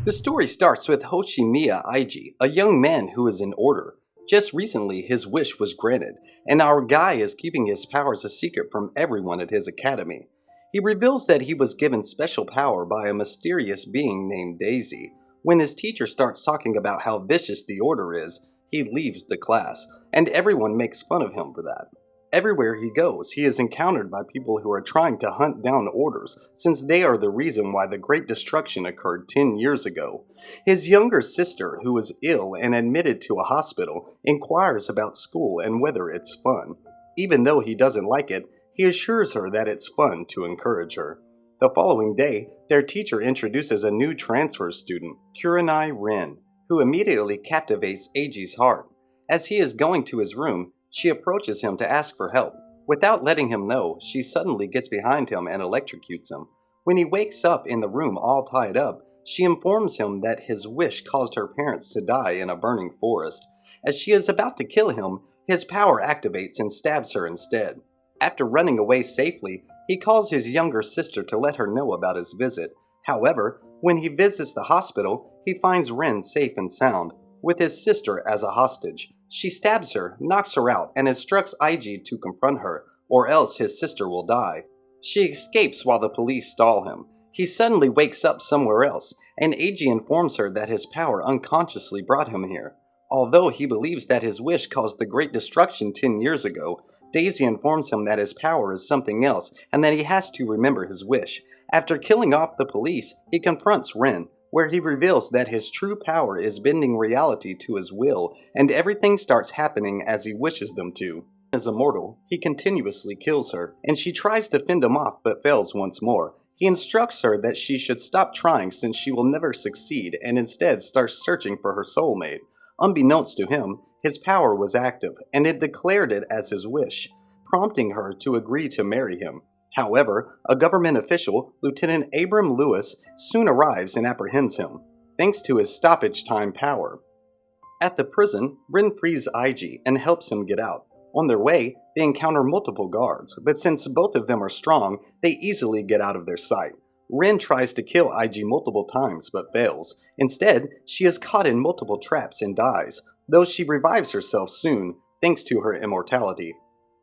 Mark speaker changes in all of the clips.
Speaker 1: The story starts with Hoshimiya Eiji, a young man who is in order. Just recently, his wish was granted, and our guy is keeping his powers a secret from everyone at his academy. He reveals that he was given special power by a mysterious being named Daisy. When his teacher starts talking about how vicious the order is, he leaves the class, and everyone makes fun of him for that. Everywhere he goes, he is encountered by people who are trying to hunt down orders, since they are the reason why the Great Destruction occurred 10 years ago. His younger sister, who is ill and admitted to a hospital, inquires about school and whether it's fun. Even though he doesn't like it, he assures her that it's fun to encourage her. The following day, their teacher introduces a new transfer student, Kurenai Rin, who immediately captivates Eiji's heart. As he is going to his room, she approaches him to ask for help. Without letting him know, she suddenly gets behind him and electrocutes him. When he wakes up in the room all tied up, she informs him that his wish caused her parents to die in a burning forest. As she is about to kill him, his power activates and stabs her instead. After running away safely, he calls his younger sister to let her know about his visit. However, when he visits the hospital, he finds Rin safe and sound, with his sister as a hostage. She stabs her, knocks her out, and instructs Eiji to confront her, or else his sister will die. She escapes while the police stall him. He suddenly wakes up somewhere else, and Eiji informs her that his power unconsciously brought him here. Although he believes that his wish caused the Great Destruction 10 years ago, Daisy informs him that his power is something else and that he has to remember his wish. After killing off the police, he confronts Rin, where he reveals that his true power is bending reality to his will, and everything starts happening as he wishes them to. As immortal, he continuously kills her, and she tries to fend him off but fails once more. He instructs her that she should stop trying since she will never succeed and instead starts searching for her soulmate. Unbeknownst to him, his power was active, and it declared it as his wish, prompting her to agree to marry him. However, a government official, Lieutenant Abram Lewis, soon arrives and apprehends him, thanks to his stoppage time power. At the prison, Rin frees Eiji and helps him get out. On their way, they encounter multiple guards, but since both of them are strong, they easily get out of their sight. Rin tries to kill Eiji multiple times but fails. Instead, she is caught in multiple traps and dies, though she revives herself soon, thanks to her immortality.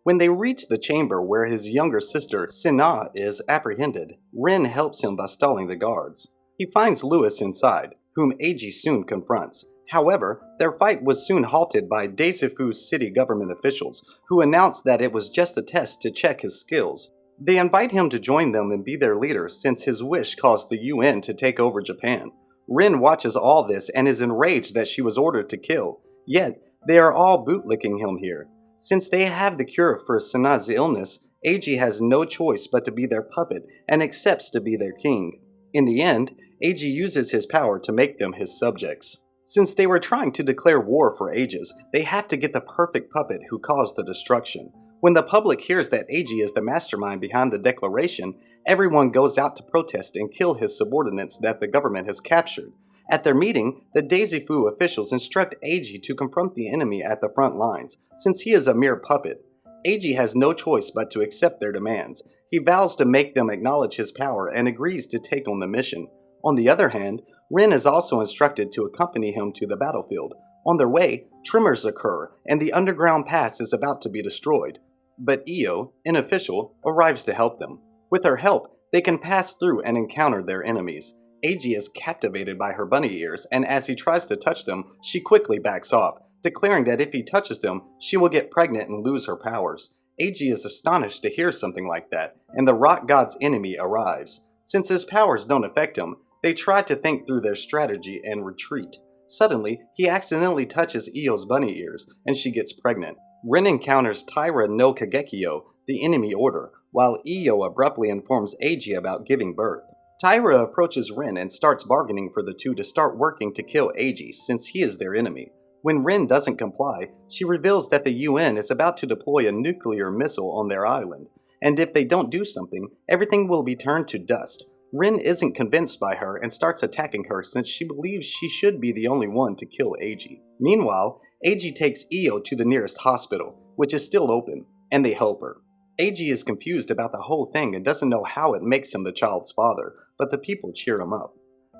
Speaker 1: When they reach the chamber where his younger sister, Sina, is apprehended, Rin helps him by stalling the guards. He finds Lewis inside, whom Eiji soon confronts. However, their fight was soon halted by Daisafu's city government officials, who announced that it was just a test to check his skills. They invite him to join them and be their leader since his wish caused the UN to take over Japan. Rin watches all this and is enraged that she was ordered to kill, yet they are all bootlicking him here. Since they have the cure for Sana's illness, Eiji has no choice but to be their puppet and accepts to be their king. In the end, Eiji uses his power to make them his subjects. Since they were trying to declare war for ages, they have to get the perfect puppet who caused the destruction. When the public hears that Eiji is the mastermind behind the declaration, everyone goes out to protest and kill his subordinates that the government has captured. At their meeting, the Daisafu officials instruct Eiji to confront the enemy at the front lines, since he is a mere puppet. Eiji has no choice but to accept their demands. He vows to make them acknowledge his power and agrees to take on the mission. On the other hand, Rin is also instructed to accompany him to the battlefield. On their way, tremors occur, and the underground pass is about to be destroyed. But Io, an official, arrives to help them. With her help, they can pass through and encounter their enemies. Eiji is captivated by her bunny ears, and as he tries to touch them, she quickly backs off, declaring that if he touches them, she will get pregnant and lose her powers. Eiji is astonished to hear something like that, and the rock god's enemy arrives. Since his powers don't affect him, they try to think through their strategy and retreat. Suddenly, he accidentally touches Io's bunny ears, and she gets pregnant. Rin encounters Taira no Kagekyo, the enemy order, while Io abruptly informs Eiji about giving birth. Taira approaches Rin and starts bargaining for the two to start working to kill Eiji since he is their enemy. When Rin doesn't comply, she reveals that the UN is about to deploy a nuclear missile on their island, and if they don't do something, everything will be turned to dust. Rin isn't convinced by her and starts attacking her since she believes she should be the only one to kill Eiji. Meanwhile, Eiji takes Io to the nearest hospital, which is still open, and they help her. Eiji is confused about the whole thing and doesn't know how it makes him the child's father, but the people cheer him up.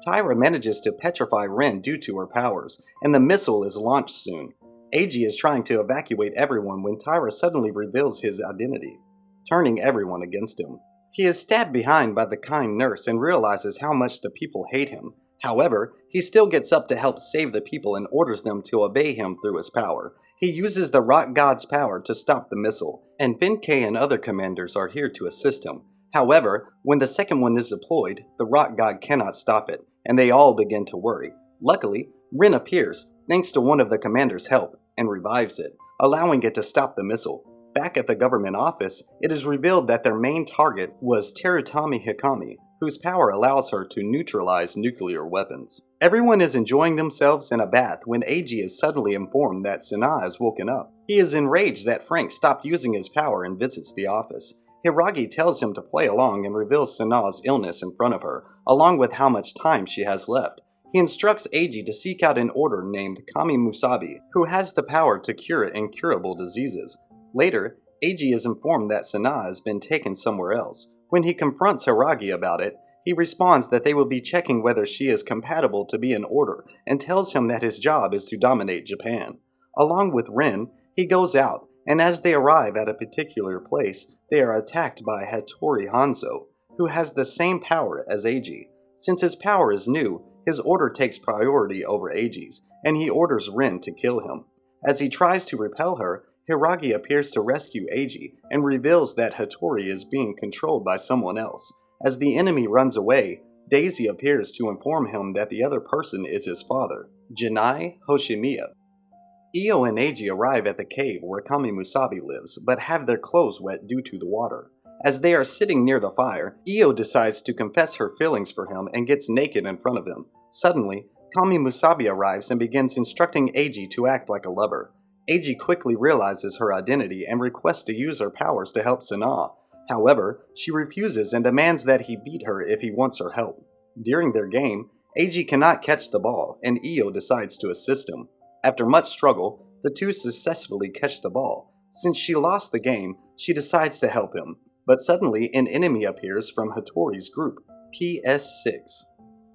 Speaker 1: Tyra manages to petrify Rin due to her powers, and the missile is launched soon. Eiji is trying to evacuate everyone when Tyra suddenly reveals his identity, turning everyone against him. He is stabbed behind by the kind nurse and realizes how much the people hate him. However, he still gets up to help save the people and orders them to obey him through his power. He uses the rock god's power to stop the missile, and Benkei and other commanders are here to assist him. However, when the second one is deployed, the rock god cannot stop it, and they all begin to worry. Luckily, Rin appears, thanks to one of the commander's help, and revives it, allowing it to stop the missile. Back at the government office, it is revealed that their main target was Terutami Hikami, whose power allows her to neutralize nuclear weapons. Everyone is enjoying themselves in a bath when Eiji is suddenly informed that Sana is woken up. He is enraged that Frank stopped using his power and visits the office. Hiragi tells him to play along and reveals Sana's illness in front of her, along with how much time she has left. He instructs Eiji to seek out an order named Kami Musabi, who has the power to cure incurable diseases. Later, Eiji is informed that Sana has been taken somewhere else. When he confronts Hiragi about it, he responds that they will be checking whether she is compatible to be an order and tells him that his job is to dominate Japan. Along with Rin, he goes out, and as they arrive at a particular place, they are attacked by Hattori Hanzo, who has the same power as Eiji. Since his power is new, his order takes priority over Eiji's, and he orders Rin to kill him. As he tries to repel her, Hiragi appears to rescue Eiji and reveals that Hattori is being controlled by someone else. As the enemy runs away, Daisy appears to inform him that the other person is his father, Janai Hoshimiya. Io and Eiji arrive at the cave where Kami Musabi lives, but have their clothes wet due to the water. As they are sitting near the fire, Io decides to confess her feelings for him and gets naked in front of him. Suddenly, Kami Musabi arrives and begins instructing Eiji to act like a lover. Eiji quickly realizes her identity and requests to use her powers to help Sana. However, she refuses and demands that he beat her if he wants her help. During their game, Eiji cannot catch the ball, and Io decides to assist him. After much struggle, the two successfully catch the ball. Since she lost the game, she decides to help him, but suddenly an enemy appears from Hattori's group, PS6.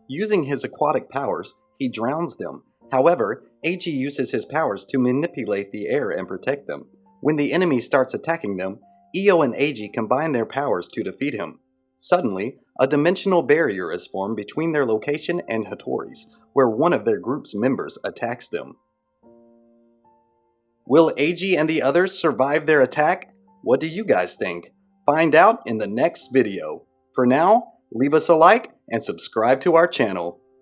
Speaker 1: Using his aquatic powers, he drowns them. However, Eiji uses his powers to manipulate the air and protect them. When the enemy starts attacking them, Io and Eiji combine their powers to defeat him. Suddenly, a dimensional barrier is formed between their location and Hattori's, where one of their group's members attacks them. Will Eiji and the others survive their attack? What do you guys think? Find out in the next video. For now, leave us a like and subscribe to our channel.